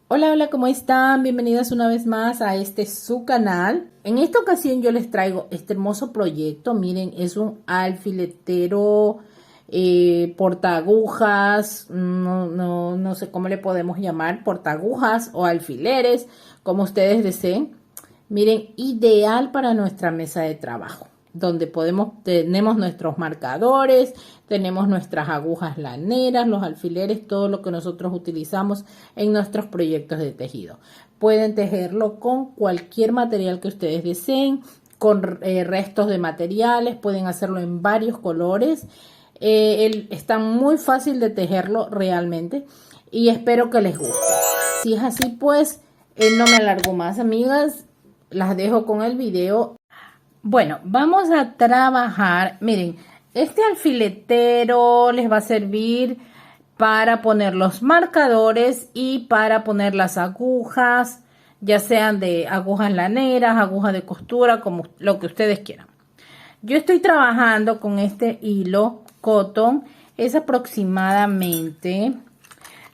Hola, hola, ¿cómo están? Bienvenidas una vez más a su canal. En esta ocasión yo les traigo este hermoso proyecto. Miren, es un alfiletero portaagujas, no sé cómo le podemos llamar, portaagujas o alfileres, como ustedes deseen. Miren, ideal para nuestra mesa de trabajo, donde tenemos nuestros marcadores, tenemos nuestras agujas laneras, los alfileres, todo lo que nosotros utilizamos en nuestros proyectos de tejido. Pueden tejerlo con cualquier material que ustedes deseen, con restos de materiales, pueden hacerlo en varios colores. Está muy fácil de tejerlo realmente y espero que les guste. Si es así, pues no me alargo más, amigas. Las dejo con el video. Bueno, vamos a trabajar. Miren, este alfiletero les va a servir para poner los marcadores y para poner las agujas, ya sean de agujas laneras, agujas de costura, como lo que ustedes quieran. Yo estoy trabajando con este hilo cotton, es aproximadamente.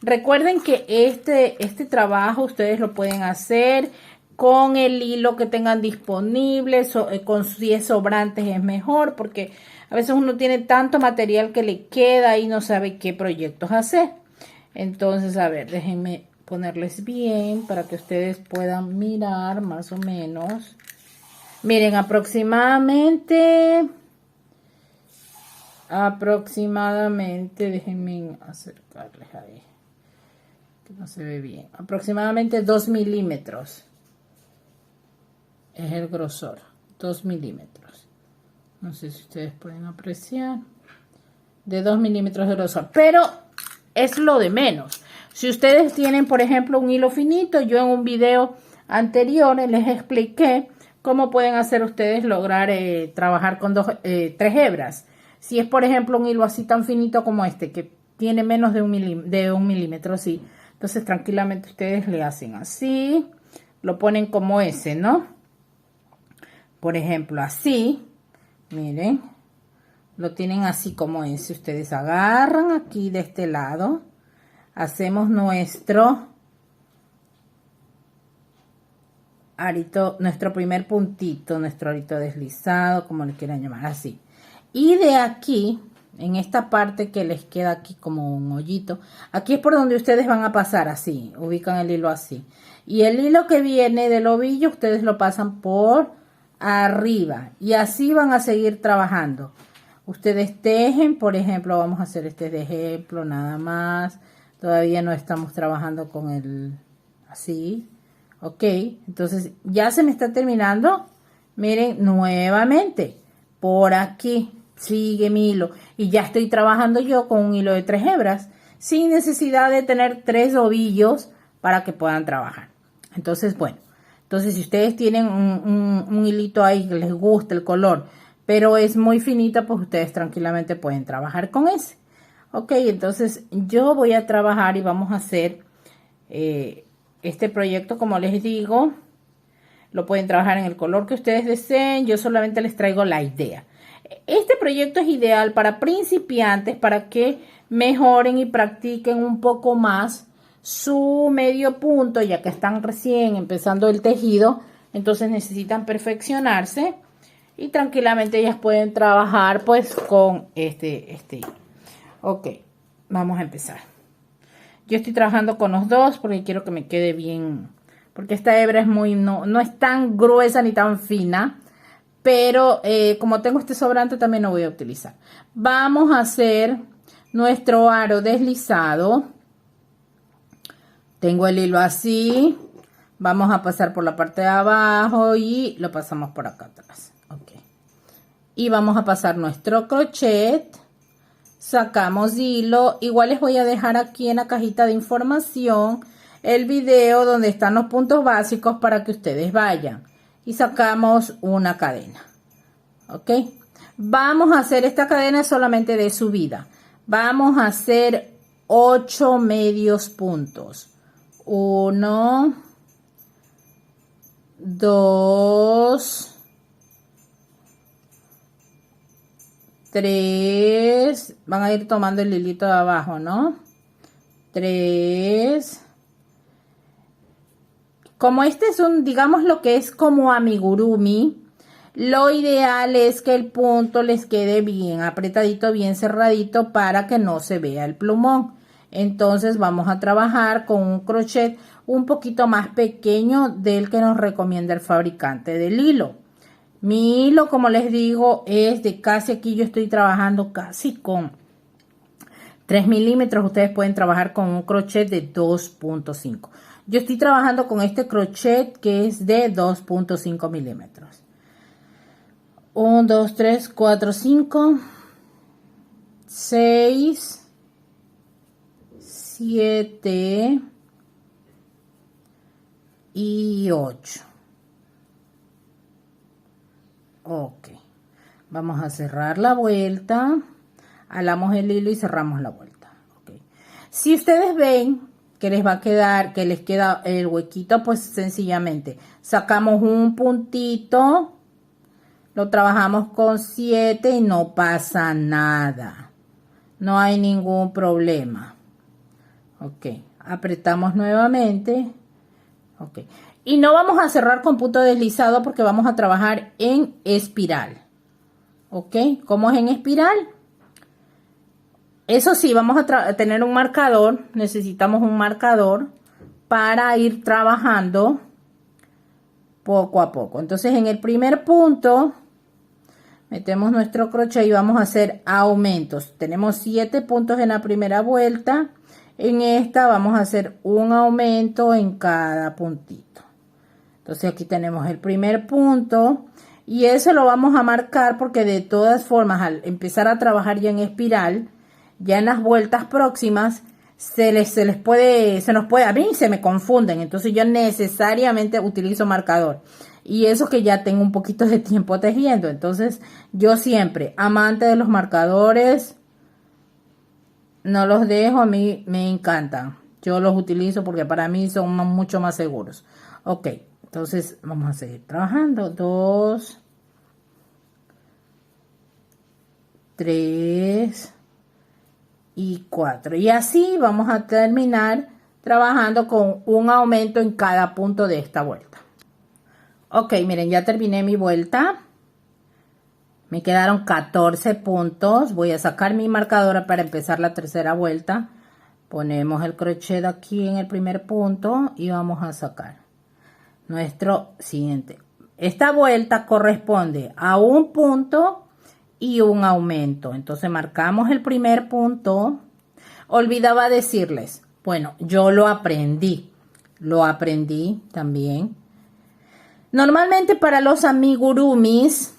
Recuerden que este trabajo ustedes lo pueden hacer con el hilo que tengan disponible, si es sobrantes es mejor, porque a veces uno tiene tanto material que le queda y no sabe qué proyectos hacer. Entonces, a ver, déjenme ponerles bien para que ustedes puedan mirar más o menos. Miren, aproximadamente, déjenme acercarles ahí, que no se ve bien, aproximadamente 2 milímetros. Es el grosor, 2 milímetros. No sé si ustedes pueden apreciar. De 2 milímetros de grosor. Pero es lo de menos. Si ustedes tienen, por ejemplo, un hilo finito, yo en un video anterior les expliqué cómo pueden hacer ustedes lograr trabajar con 3 hebras. Si es, por ejemplo, un hilo así tan finito como este, que tiene menos de un milímetro, sí. Entonces, tranquilamente ustedes le hacen así. Lo ponen como ese, ¿no? Por ejemplo, así, miren, lo tienen así como ese. Ustedes agarran aquí de este lado, hacemos nuestro arito, nuestro primer puntito, nuestro arito deslizado, como le quieran llamar, así. Y de aquí, en esta parte que les queda aquí como un hoyito, aquí es por donde ustedes van a pasar así, ubican el hilo así. Y el hilo que viene del ovillo, ustedes lo pasan por arriba y así van a seguir trabajando. Ustedes tejen, por ejemplo, vamos a hacer este de ejemplo nada más. Todavía no estamos trabajando con el así. Ok, entonces ya se me está terminando. Miren, nuevamente por aquí sigue mi hilo y ya estoy trabajando yo con un hilo de 3 hebras sin necesidad de tener 3 ovillos para que puedan trabajar. Entonces, bueno, entonces si ustedes tienen un hilito ahí que les gusta el color, pero es muy finita, pues ustedes tranquilamente pueden trabajar con ese. Ok, entonces yo voy a trabajar y vamos a hacer este proyecto, como les digo. Lo pueden trabajar en el color que ustedes deseen. Yo solamente les traigo la idea. Este proyecto es ideal para principiantes, para que mejoren y practiquen un poco más su medio punto, ya que están recién empezando el tejido. Entonces necesitan perfeccionarse y tranquilamente ellas pueden trabajar pues con este. Ok, vamos a empezar. Yo estoy trabajando con los dos porque quiero que me quede bien, porque esta hebra es no es tan gruesa ni tan fina, pero como tengo este sobrante también lo voy a utilizar. Vamos a hacer nuestro aro deslizado. Tengo el hilo así, vamos a pasar por la parte de abajo y lo pasamos por acá atrás. Ok, y vamos a pasar nuestro crochet, sacamos hilo. Igual les voy a dejar aquí en la cajita de información el video donde están los puntos básicos para que ustedes vayan. Y sacamos una cadena. Ok, vamos a hacer esta cadena solamente de subida. Vamos a hacer 8 medios puntos. 1, 2, 3, van a ir tomando el hilito de abajo, ¿no? 3. Como este es un, digamos lo que es como amigurumi, lo ideal es que el punto les quede bien apretadito, bien cerradito para que no se vea el plumón. Entonces vamos a trabajar con un crochet un poquito más pequeño del que nos recomienda el fabricante del hilo. Mi hilo, como les digo, es de casi, aquí yo estoy trabajando casi con 3 milímetros. Ustedes pueden trabajar con un crochet de 2.5. Yo estoy trabajando con este crochet que es de 2.5 milímetros. 1, 2, 3, 4, 5, 6, 7 y 8. Ok. Vamos a cerrar la vuelta. Alamos el hilo y cerramos la vuelta. Okay. Si ustedes ven que les va a quedar, que les queda el huequito, pues sencillamente sacamos un puntito, lo trabajamos con 7 y no pasa nada. No hay ningún problema. Ok, apretamos nuevamente. Ok, y no vamos a cerrar con punto deslizado porque vamos a trabajar en espiral. Ok, ¿cómo es en espiral? Eso sí, vamos a tener un marcador, necesitamos un marcador para ir trabajando poco a poco. Entonces en el primer punto metemos nuestro crochet y vamos a hacer aumentos. Tenemos 7 puntos en la primera vuelta. En esta vamos a hacer un aumento en cada puntito. Entonces aquí tenemos el primer punto y ese lo vamos a marcar porque de todas formas al empezar a trabajar ya en espiral, ya en las vueltas próximas se nos puede, a mí se me confunden, entonces yo necesariamente utilizo marcador. Y eso que ya tengo un poquito de tiempo tejiendo, entonces yo siempre, amante de los marcadores, no los dejo, a mí me encantan. Yo los utilizo porque para mí son mucho más seguros. Ok, entonces vamos a seguir trabajando. 2, 3 y 4. Y así vamos a terminar trabajando con un aumento en cada punto de esta vuelta. Ok, miren, ya terminé mi vuelta. Me quedaron 14 puntos. Voy a sacar mi marcadora para empezar la tercera vuelta. Ponemos el crochet aquí en el primer punto y vamos a sacar nuestro siguiente. Esta vuelta corresponde a un punto y un aumento. Entonces marcamos el primer punto. Olvidaba decirles, bueno, yo lo aprendí también. Normalmente para los amigurumis,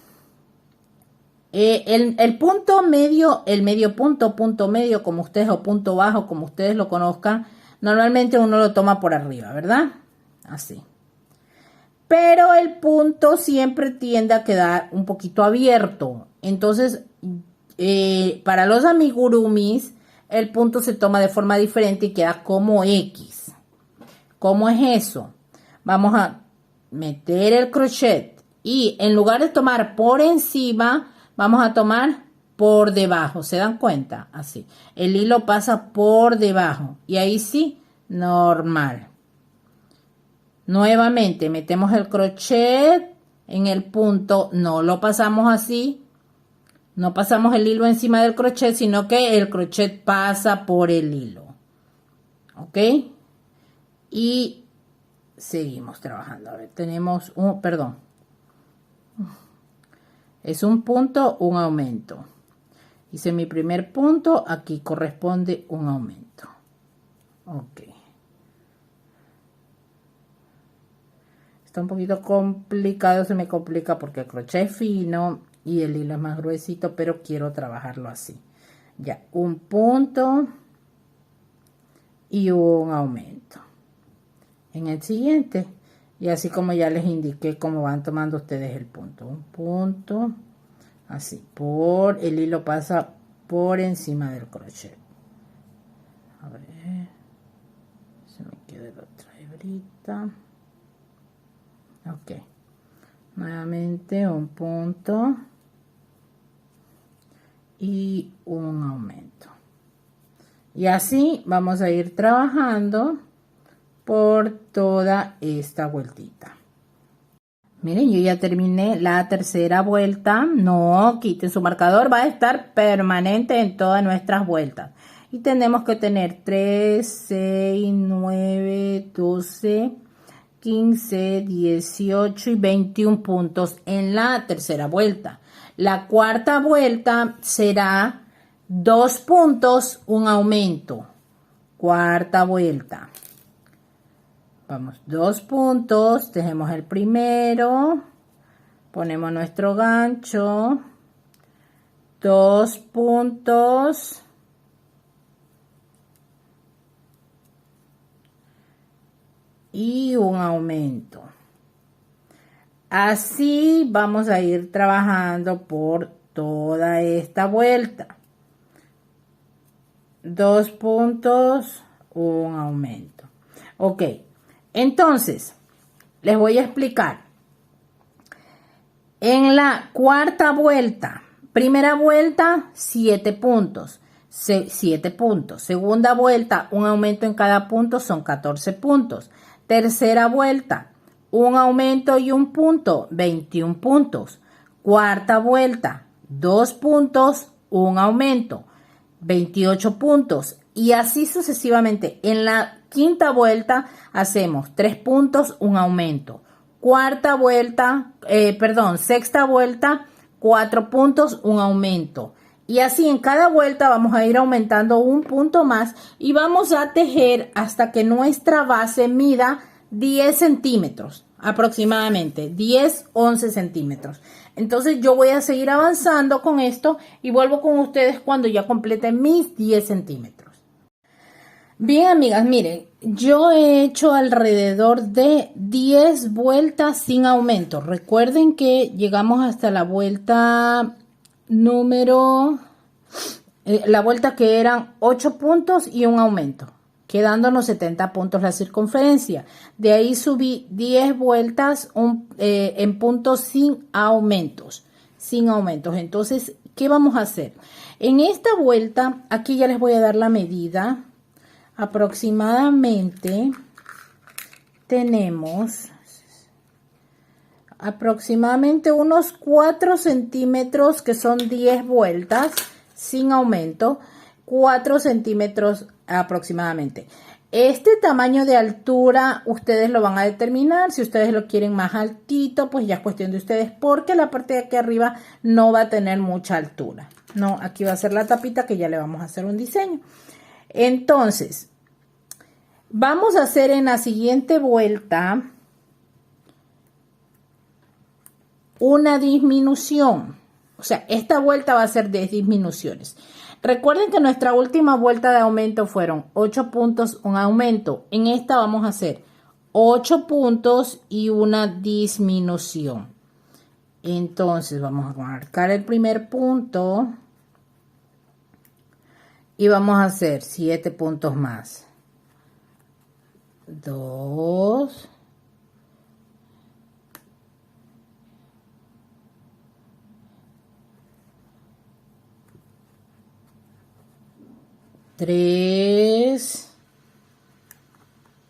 el punto medio, el medio punto, punto medio, como ustedes, o punto bajo, como ustedes lo conozcan, normalmente uno lo toma por arriba, ¿verdad? Así. Pero el punto siempre tiende a quedar un poquito abierto. Entonces, para los amigurumis, el punto se toma de forma diferente y queda como X. ¿Cómo es eso? Vamos a meter el crochet y en lugar de tomar por encima, vamos a tomar por debajo. ¿Se dan cuenta? Así. El hilo pasa por debajo y ahí sí, normal. Nuevamente metemos el crochet en el punto, no lo pasamos así, no pasamos el hilo encima del crochet, sino que el crochet pasa por el hilo. ¿Ok? Y seguimos trabajando. A ver, tenemos un, perdón. Es un punto, un aumento. Hice mi primer punto, aquí corresponde un aumento. Ok. Está un poquito complicado, se me complica porque el crochet es fino y el hilo es más gruesito, pero quiero trabajarlo así. Ya, un punto y un aumento. En el siguiente, y así como ya les indiqué cómo van tomando ustedes el punto. Un punto, así, por el hilo pasa por encima del crochet. A ver, se me queda la otra hebrita. Ok, nuevamente un punto y un aumento, y así vamos a ir trabajando por toda esta vueltita. Miren, yo ya terminé la tercera vuelta. No quiten su marcador, va a estar permanente en todas nuestras vueltas. Y tenemos que tener 3, 6, 9, 12, 15, 18 y 21 puntos en la tercera vuelta. La cuarta vuelta será 2 puntos, un aumento. Cuarta vuelta. Vamos, 2 puntos, tejemos el primero, ponemos nuestro gancho, 2 puntos, y un aumento. Así vamos a ir trabajando por toda esta vuelta. 2 puntos, un aumento. Ok. Entonces, les voy a explicar. En la cuarta vuelta, primera vuelta, 7 puntos. 7 puntos. Segunda vuelta, un aumento en cada punto, son 14 puntos. Tercera vuelta, un aumento y un punto, 21 puntos. Cuarta vuelta, 2 puntos, un aumento, 28 puntos. Y así sucesivamente. En la quinta vuelta hacemos 3 puntos, un aumento. Cuarta vuelta, sexta vuelta, 4 puntos, un aumento. Y así en cada vuelta vamos a ir aumentando un punto más y vamos a tejer hasta que nuestra base mida 10 centímetros, aproximadamente 10, 11 centímetros. Entonces yo voy a seguir avanzando con esto y vuelvo con ustedes cuando ya complete mis 10 centímetros. Bien, amigas, miren, yo he hecho alrededor de 10 vueltas sin aumento. Recuerden que llegamos hasta la vuelta número, la vuelta que eran 8 puntos y un aumento, quedándonos 70 puntos la circunferencia. De ahí subí 10 vueltas en puntos sin aumentos, Entonces, ¿qué vamos a hacer? En esta vuelta, aquí ya les voy a dar la medida. Aproximadamente tenemos unos 4 centímetros, que son 10 vueltas sin aumento, 4 centímetros aproximadamente. Este tamaño de altura ustedes lo van a determinar. Si ustedes lo quieren más altito, pues ya es cuestión de ustedes, porque la parte de aquí arriba no va a tener mucha altura. No, aquí va a ser la tapita, que ya le vamos a hacer un diseño. Entonces, vamos a hacer en la siguiente vuelta una disminución. O sea, esta vuelta va a ser de disminuciones. Recuerden que nuestra última vuelta de aumento fueron 8 puntos, un aumento. En esta vamos a hacer 8 puntos y una disminución. Entonces vamos a marcar el primer punto y vamos a hacer 7 puntos más. 2, 3,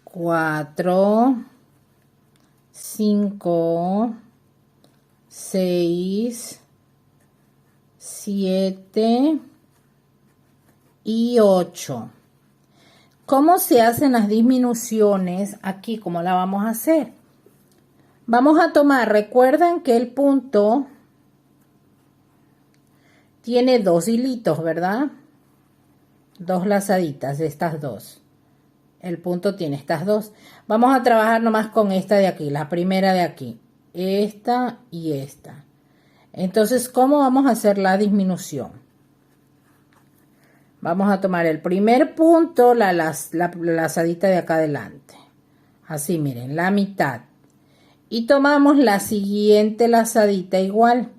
4, 5, 6, 7 y 8. ¿Cómo se hacen las disminuciones aquí? ¿Cómo la vamos a hacer? Vamos a tomar, recuerden que el punto tiene 2 hilitos, ¿verdad? 2 lazaditas de estas 2. El punto tiene estas 2. Vamos a trabajar nomás con esta de aquí, la primera de aquí. Esta y esta. Entonces, ¿cómo vamos a hacer la disminución? Vamos a tomar el primer punto, la lazadita de acá adelante. Así, miren, la mitad. Y tomamos la siguiente lazadita igual.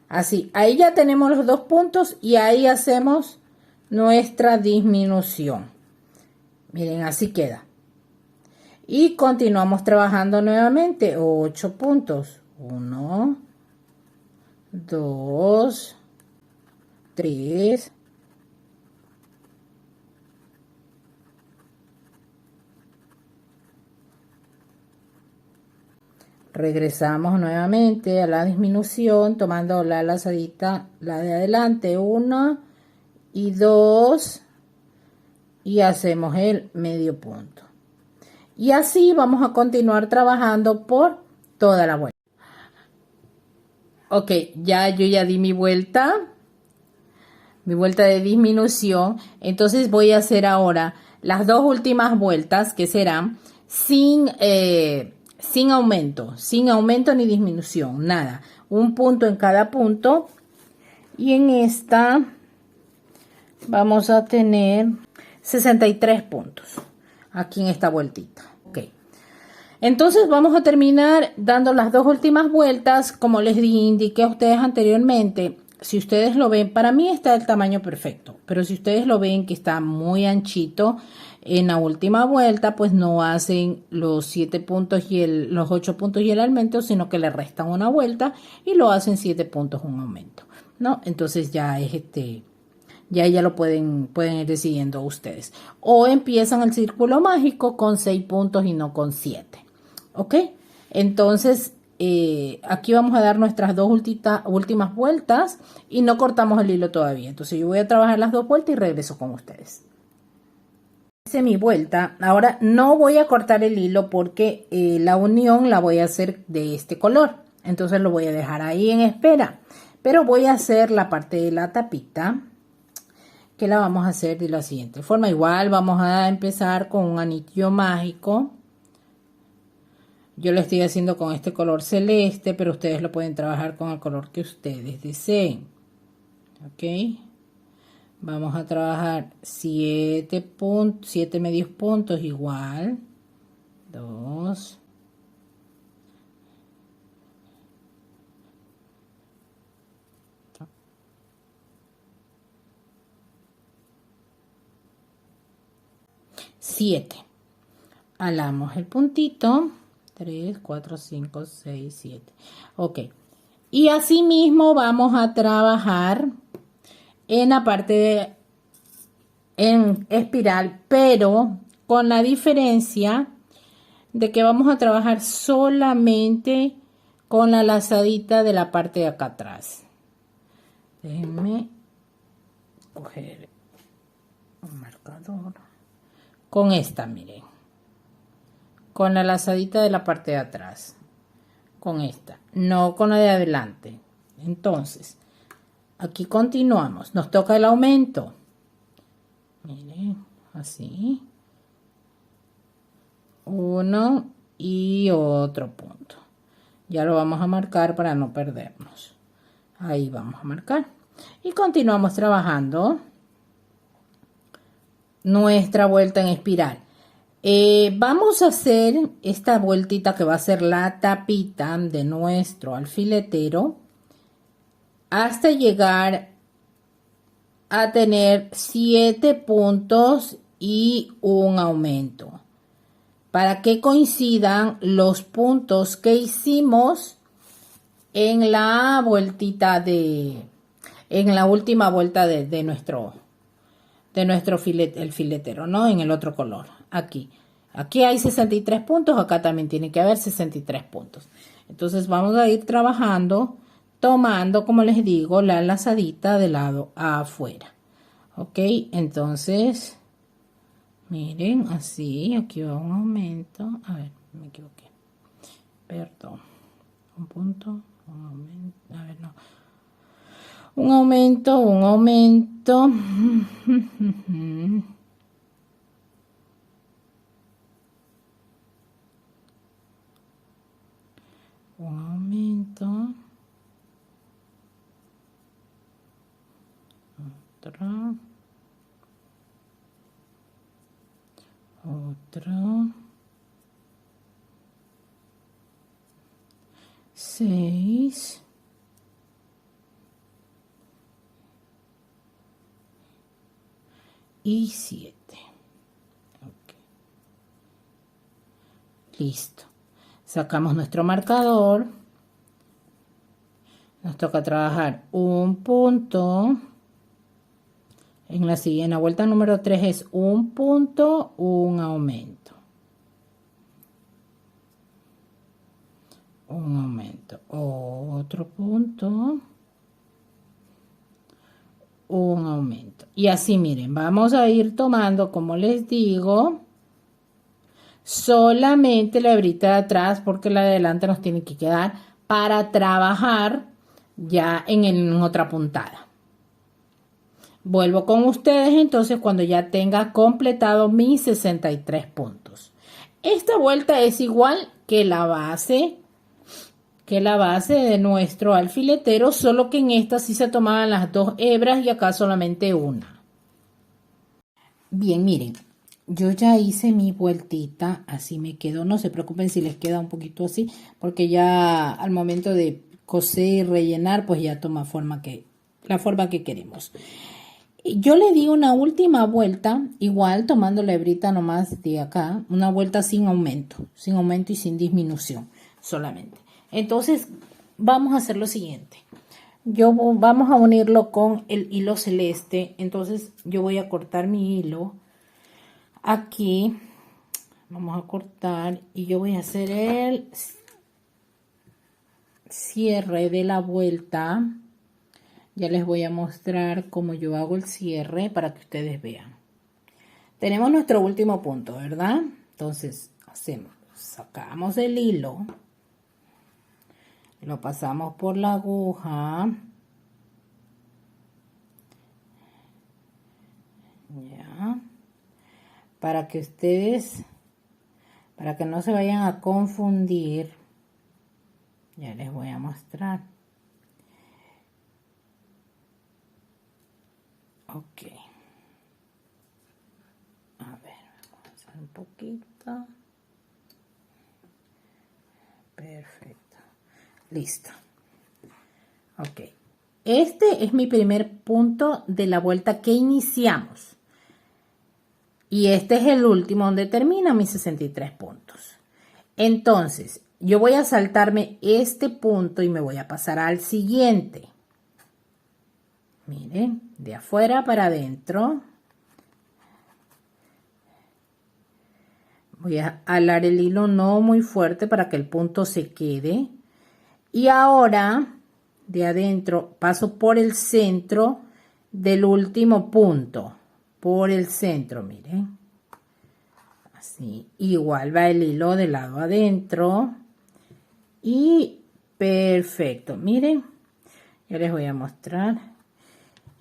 Así, ahí ya tenemos los 2 puntos y ahí hacemos nuestra disminución. Miren, así queda. Y continuamos trabajando nuevamente 8 puntos. 1, 2, 3, 4. Regresamos nuevamente a la disminución tomando la lazadita, la de adelante, 1 y 2, y hacemos el medio punto. Y así vamos a continuar trabajando por toda la vuelta. Ok, yo ya di mi vuelta de disminución. Entonces voy a hacer ahora las dos últimas vueltas, que serán sin aumento ni disminución, nada. Un punto en cada punto. Y en esta vamos a tener 63 puntos aquí en esta vueltita. Ok. Entonces vamos a terminar dando las dos últimas vueltas, como les indiqué a ustedes anteriormente. Si ustedes lo ven, para mí está el tamaño perfecto, pero si ustedes lo ven que está muy anchito en la última vuelta, pues no hacen los 7 puntos y los 8 puntos y el aumento, sino que le restan una vuelta y lo hacen 7 puntos un aumento, ¿no? Entonces ya es ya lo pueden ir decidiendo ustedes. O empiezan el círculo mágico con 6 puntos y no con 7. ¿Ok? Entonces, aquí vamos a dar nuestras dos últimas vueltas y no cortamos el hilo todavía. Entonces, yo voy a trabajar las dos vueltas y regreso con ustedes. Hice mi vuelta. Ahora no voy a cortar el hilo porque la unión la voy a hacer de este color. Entonces, lo voy a dejar ahí en espera. Pero voy a hacer la parte de la tapita, que la vamos a hacer de la siguiente forma. Igual vamos a empezar con un anillo mágico. Yo lo estoy haciendo con este color celeste, pero ustedes lo pueden trabajar con el color que ustedes deseen. Ok. Vamos a trabajar 7 puntos, 7 medios puntos igual. 2. 7. Alamos el puntito. 3, 4, 5, 6, 7. Ok. Y así mismo vamos a trabajar en la parte en espiral, pero con la diferencia de que vamos a trabajar solamente con la lazadita de la parte de acá atrás. Déjenme coger un marcador. Con esta, miren. Con la lazadita de la parte de atrás. Con esta, no con la de adelante. Entonces, aquí continuamos. Nos toca el aumento. Miren, así. Uno y otro punto. Ya lo vamos a marcar para no perdernos. Ahí vamos a marcar. Y continuamos trabajando nuestra vuelta en espiral. Vamos a hacer esta vueltita que va a ser la tapita de nuestro alfiletero hasta llegar a tener 7 puntos y un aumento, para que coincidan los puntos que hicimos en la vueltita en la última vuelta de nuestro el filetero, ¿no? En el otro color, aquí hay 63 puntos, acá también tiene que haber 63 puntos. Entonces vamos a ir trabajando tomando, como les digo, la lazadita de lado afuera. Ok, entonces miren, así, aquí va un aumento. A ver, me equivoqué, perdón. Un punto, un aumento, a ver, no, un aumento, un aumento. Un aumento. Otro. Otro. 6. Y 7. Okay. Listo. Sacamos nuestro marcador. Nos toca trabajar un punto. En la vuelta número 3 es un punto, un aumento. Un aumento. Otro punto. Un aumento. Y así miren, vamos a ir tomando, como les digo, solamente la hebrita de atrás porque la de adelante nos tiene que quedar para trabajar ya en otra puntada. Vuelvo con ustedes entonces cuando ya tenga completado mis 63 puntos. Esta vuelta es igual que la base de nuestro alfiletero, solo que en esta sí se tomaban las 2 hebras y acá solamente una. Bien, miren, yo ya hice mi vueltita, así me quedó. No se preocupen si les queda un poquito así, porque ya al momento de coser y rellenar, pues ya toma la forma que queremos. Yo le di una última vuelta, igual tomando la hebrita nomás de acá, una vuelta sin aumento y sin disminución solamente. Entonces vamos a hacer lo siguiente. Vamos a unirlo con el hilo celeste. Entonces yo voy a cortar mi hilo aquí. Vamos a cortar y yo voy a hacer el cierre de la vuelta. Ya les voy a mostrar cómo yo hago el cierre para que ustedes vean. Tenemos nuestro último punto, ¿verdad? Entonces sacamos el hilo, lo pasamos por la aguja, ya, para que no se vayan a confundir, ya les voy a mostrar. Ok. A ver, vamos a hacer un poquito. Perfecto. Listo. Ok. Este es mi primer punto de la vuelta que iniciamos. Y este es el último donde termina mis 63 puntos. Entonces, yo voy a saltarme este punto y me voy a pasar al siguiente. Miren, de afuera para adentro. Voy a alar el hilo no muy fuerte para que el punto se quede. Y ahora, de adentro, paso por el centro del último punto. Por el centro, miren. Así, igual va el hilo del lado adentro. Y perfecto, miren. Ya les voy a mostrar.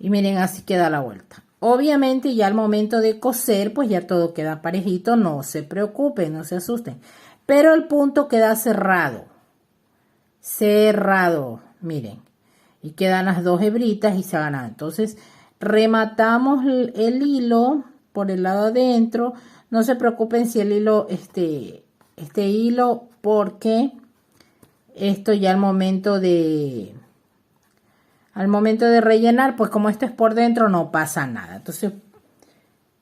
Y miren, así queda la vuelta. Obviamente ya al momento de coser, pues ya todo queda parejito. No se preocupen, no se asusten. Pero el punto queda cerrado. Cerrado, miren. Y quedan las 2 hebritas y se ha ganado. Entonces, rematamos el hilo por el lado adentro. No se preocupen si el hilo, este hilo, porque esto ya al momento de rellenar, pues como esto es por dentro, no pasa nada. Entonces,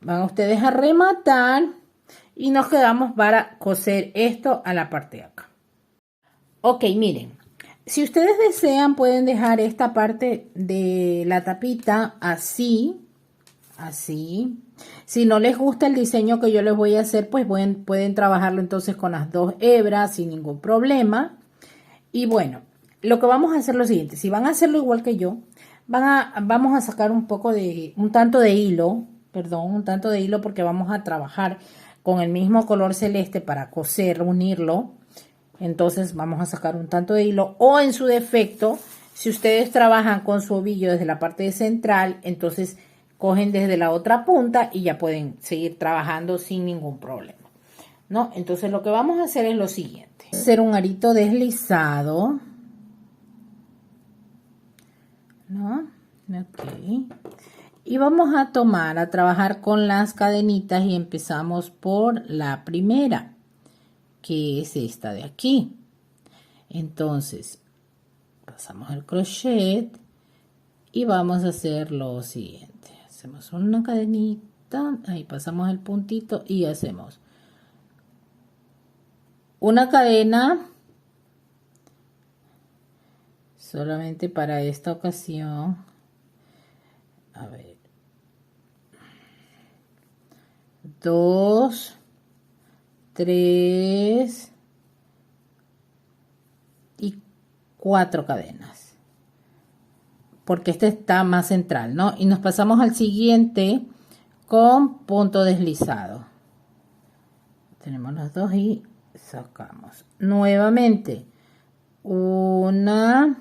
van ustedes a rematar y nos quedamos para coser esto a la parte de acá. Ok, miren. Si ustedes desean, pueden dejar esta parte de la tapita así. Así. Si no les gusta el diseño que yo les voy a hacer, pues pueden trabajarlo entonces con las 2 hebras sin ningún problema. Y bueno, lo que vamos a hacer es lo siguiente. Si van a hacerlo igual que yo, vamos a sacar un tanto de hilo, porque vamos a trabajar con el mismo color celeste para coser, unirlo. Entonces vamos a sacar un tanto de hilo, o en su defecto, si ustedes trabajan con su ovillo desde la parte central, entonces cogen desde la otra punta y ya pueden seguir trabajando sin ningún problema, ¿no? Entonces lo que vamos a hacer es lo siguiente. Hacer un arito deslizado, ¿no? Ok. Y vamos a trabajar con las cadenitas y empezamos por la primera, que es esta de aquí. Entonces, pasamos el crochet y vamos a hacer lo siguiente. Hacemos una cadenita, ahí pasamos el puntito y hacemos una cadena solamente para esta ocasión. A ver, 2, 3 y 4 cadenas, porque este está más central, ¿no? Y nos pasamos al siguiente con punto deslizado. Tenemos los dos y sacamos nuevamente 1,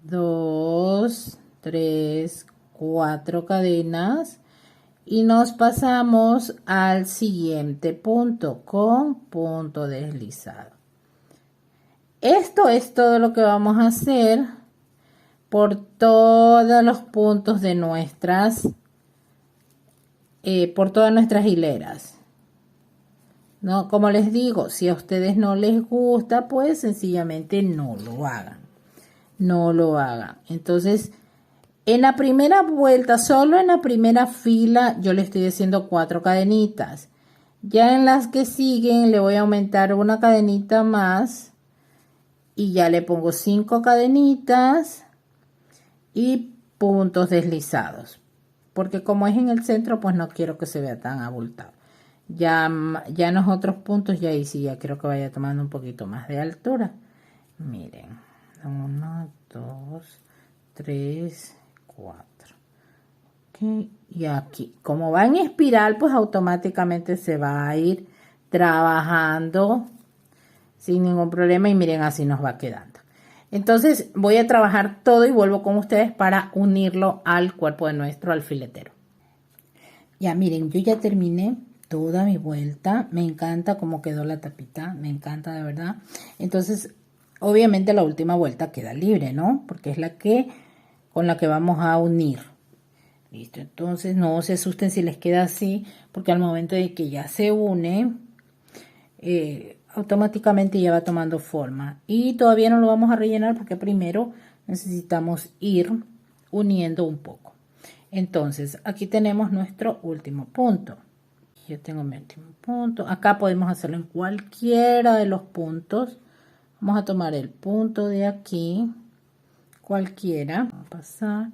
2, 3, 4 cadenas y nos pasamos al siguiente punto con punto deslizado. Esto es todo lo que vamos a hacer por todos los puntos de nuestras por todas nuestras hileras, ¿no? Como les digo, si a ustedes no les gusta, pues sencillamente no lo hagan. No lo hagan. Entonces, en la primera vuelta, solo en la primera fila, yo le estoy haciendo 4 cadenitas. Ya en las que siguen, le voy a aumentar una cadenita más. Y ya le pongo 5 cadenitas y puntos deslizados. Porque como es en el centro, pues no quiero que se vea tan abultado. Ya en los otros puntos, ya ahí sí, ya quiero que vaya tomando un poquito más de altura. Miren. 1, 2, 3, 4. Okay. Y aquí, como va en espiral, pues automáticamente se va a ir trabajando sin ningún problema. Y miren, así nos va quedando. Entonces voy a trabajar todo y vuelvo con ustedes para unirlo al cuerpo de nuestro alfiletero. Ya miren, yo ya terminé toda mi vuelta. Me encanta cómo quedó la tapita. Me encanta de verdad. Entonces, obviamente la última vuelta queda libre, ¿no? Porque es la que con la que vamos a unir. Listo, entonces no se asusten si les queda así, porque al momento de que ya se une, automáticamente ya va tomando forma. Y todavía no lo vamos a rellenar porque primero necesitamos ir uniendo un poco. Entonces, aquí tenemos nuestro último punto. Yo tengo mi último punto. Acá podemos hacerlo en cualquiera de los puntos. Vamos a tomar el punto de aquí, cualquiera, vamos a pasar,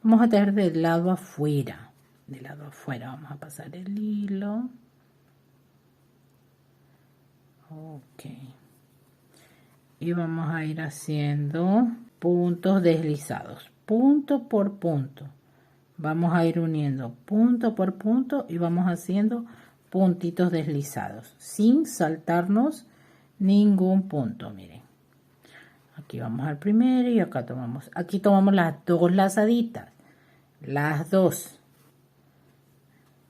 vamos a tener del lado afuera, vamos a pasar el hilo, ok, y vamos a ir haciendo puntos deslizados, punto por punto, vamos a ir uniendo punto por punto y vamos haciendo puntitos deslizados, sin saltarnos ningún punto. Miren, aquí vamos al primero y acá tomamos, aquí tomamos las dos lazaditas, las dos,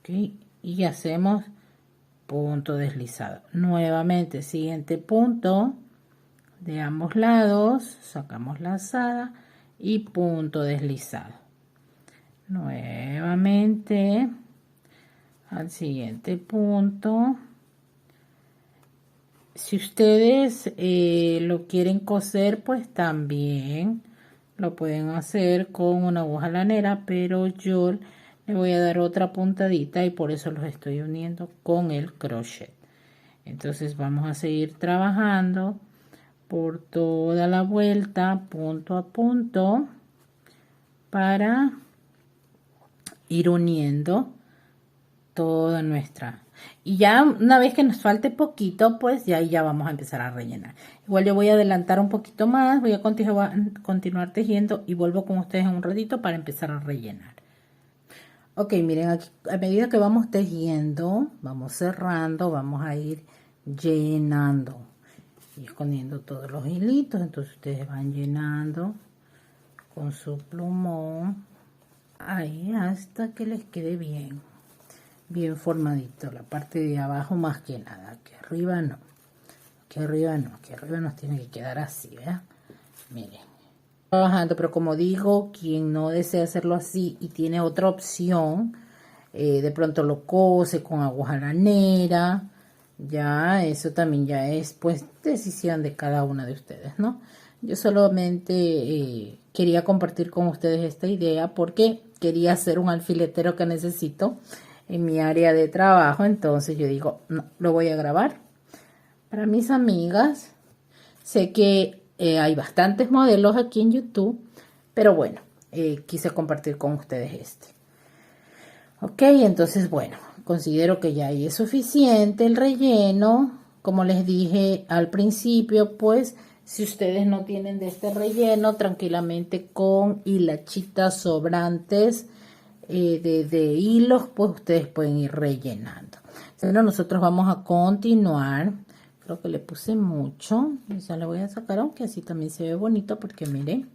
¿ok? Y hacemos punto deslizado. Nuevamente, siguiente punto de ambos lados, sacamos lazada y punto deslizado. Nuevamente al siguiente punto. Si ustedes lo quieren coser, pues también lo pueden hacer con una aguja lanera, pero yo le voy a dar otra puntadita y por eso los estoy uniendo con el crochet. Entonces vamos a seguir trabajando por toda la vuelta, punto a punto, para ir uniendo toda nuestra. Y ya una vez que nos falte poquito, pues ya vamos a empezar a rellenar. Igual yo voy a adelantar un poquito más, voy a continuar tejiendo y vuelvo con ustedes en un ratito para empezar a rellenar. Ok, miren, aquí a medida que vamos tejiendo, vamos cerrando, vamos a ir llenando y escondiendo todos los hilitos. Entonces ustedes van llenando con su plumón ahí hasta que les quede bien formadito, la parte de abajo más que nada, aquí arriba no, aquí arriba no, aquí arriba nos tiene que quedar así, ¿verdad? Miren, trabajando, pero como digo, quien no desea hacerlo así y tiene otra opción, de pronto lo cose con aguja lanera, ya eso también ya es pues decisión de cada una de ustedes, ¿no? Yo solamente quería compartir con ustedes esta idea porque quería hacer un alfiletero que necesito en mi área de trabajo. Entonces yo digo, no, lo voy a grabar para mis amigas. Sé que hay bastantes modelos aquí en YouTube, pero bueno, quise compartir con ustedes este. Ok, entonces bueno, considero que ya ahí es suficiente el relleno. Como les dije al principio, pues si ustedes no tienen de este relleno, tranquilamente con hilachitas sobrantes de hilos, pues ustedes pueden ir rellenando. Pero nosotros vamos a continuar. Creo que le puse mucho. Ya le voy a sacar, aunque así también se ve bonito, porque miren,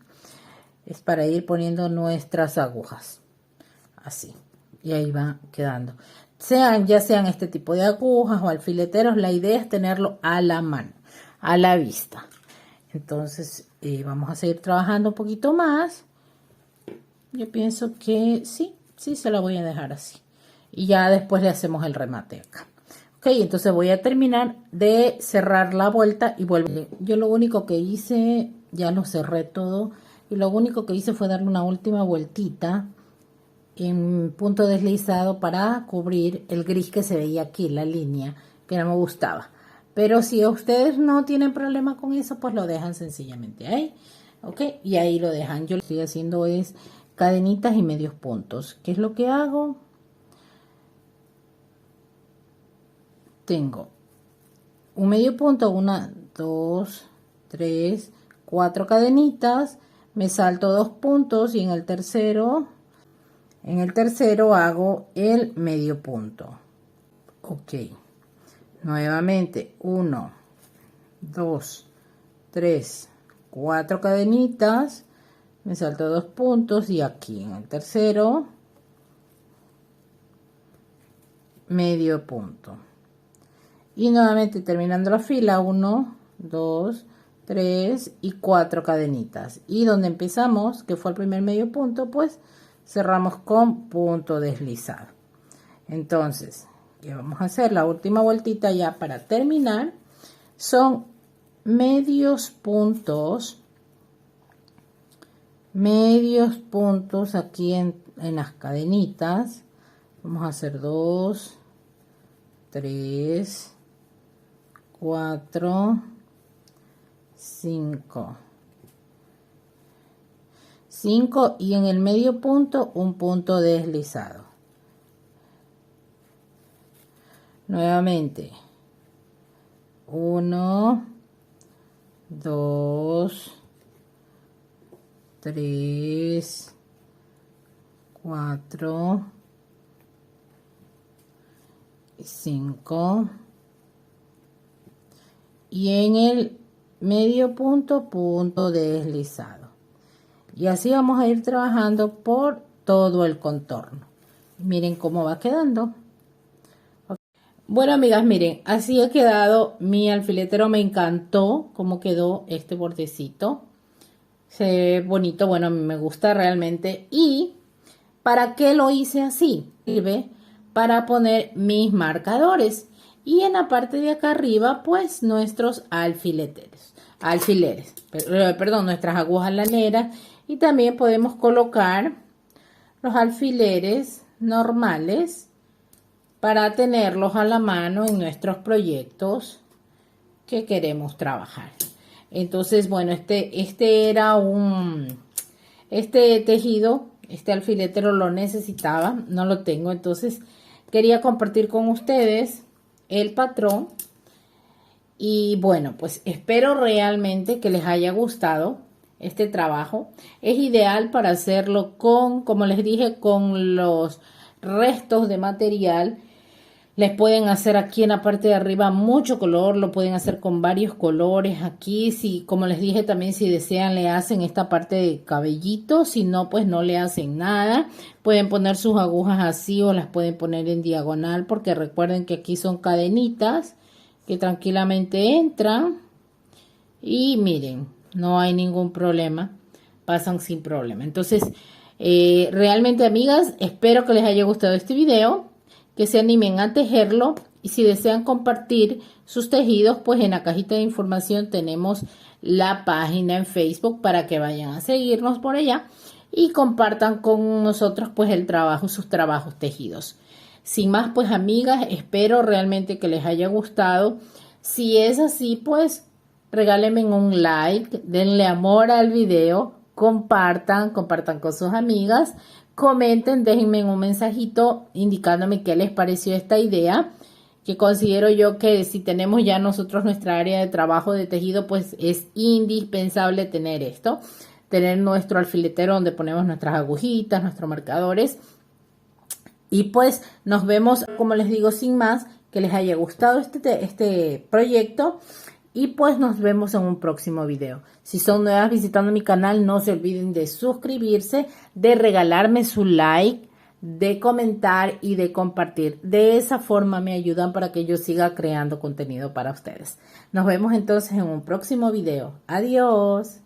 es para ir poniendo nuestras agujas. Así. Y ahí va quedando. Ya sean este tipo de agujas o alfileteros, la idea es tenerlo a la mano, a la vista. Entonces vamos a seguir trabajando un poquito más. Yo pienso que sí se la voy a dejar así. Y ya después le hacemos el remate acá. Ok, entonces voy a terminar de cerrar la vuelta y vuelvo. Yo lo único que hice, ya lo cerré todo. Y lo único que hice fue darle una última vueltita en punto deslizado para cubrir el gris que se veía aquí, la línea que no me gustaba. Pero si ustedes no tienen problema con eso, pues lo dejan sencillamente ahí. Ok, y ahí lo dejan. Yo lo que estoy haciendo es cadenitas y medios puntos. ¿Qué es lo que hago? Tengo un medio punto, 1, 2, 3, 4 cadenitas, me salto 2 puntos y en el tercero hago el medio punto. Ok, nuevamente 1, 2, 3, 4 cadenitas, me salto 2 puntos y aquí en el tercero medio punto. Y nuevamente terminando la fila, 1, 2, 3 y 4 cadenitas. Y donde empezamos, que fue el primer medio punto, pues cerramos con punto deslizado. Entonces, ¿qué vamos a hacer? La última vueltita ya para terminar son medios puntos aquí en las cadenitas. Vamos a hacer 2, 3, 4, 5 y en el medio punto un punto deslizado. Nuevamente 1, 2, 3, 4, 5 y en el medio punto deslizado. Y así vamos a ir trabajando por todo el contorno. Miren cómo va quedando. Bueno, amigas, miren, así ha quedado mi alfiletero. Me encantó cómo quedó este bordecito. Se ve bonito, bueno, a mí me gusta realmente. ¿Y para qué lo hice así? Sirve para poner mis marcadores. Y en la parte de acá arriba, pues, nuestros alfileres, nuestras agujas laneras. Y también podemos colocar los alfileres normales para tenerlos a la mano en nuestros proyectos que queremos trabajar. Entonces, bueno, este tejido, este alfiletero lo necesitaba, no lo tengo, entonces quería compartir con ustedes el patrón. Y bueno, pues espero realmente que les haya gustado este trabajo. Es ideal para hacerlo como les dije, con los restos de material. Les pueden hacer aquí en la parte de arriba mucho color, lo pueden hacer con varios colores aquí. Si, como les dije también, si desean le hacen esta parte de cabellito, si no, pues no le hacen nada. Pueden poner sus agujas así o las pueden poner en diagonal, porque recuerden que aquí son cadenitas que tranquilamente entran. Y miren, no hay ningún problema, pasan sin problema. Entonces, realmente, amigas, espero que les haya gustado este video, que se animen a tejerlo, y si desean compartir sus tejidos, pues en la cajita de información tenemos la página en Facebook para que vayan a seguirnos por allá y compartan con nosotros pues el trabajo, sus trabajos tejidos. Sin más, pues amigas, espero realmente que les haya gustado. Si es así, pues regálenme un like, denle amor al video, compartan con sus amigas, comenten, déjenme un mensajito indicándome qué les pareció esta idea, que considero yo que si tenemos ya nosotros nuestra área de trabajo de tejido, pues es indispensable tener esto, tener nuestro alfiletero donde ponemos nuestras agujitas, nuestros marcadores. Y pues nos vemos, como les digo, sin más, que les haya gustado este proyecto y pues nos vemos en un próximo video. Si son nuevas visitando mi canal, no se olviden de suscribirse, de regalarme su like, de comentar y de compartir. De esa forma me ayudan para que yo siga creando contenido para ustedes. Nos vemos entonces en un próximo video. Adiós.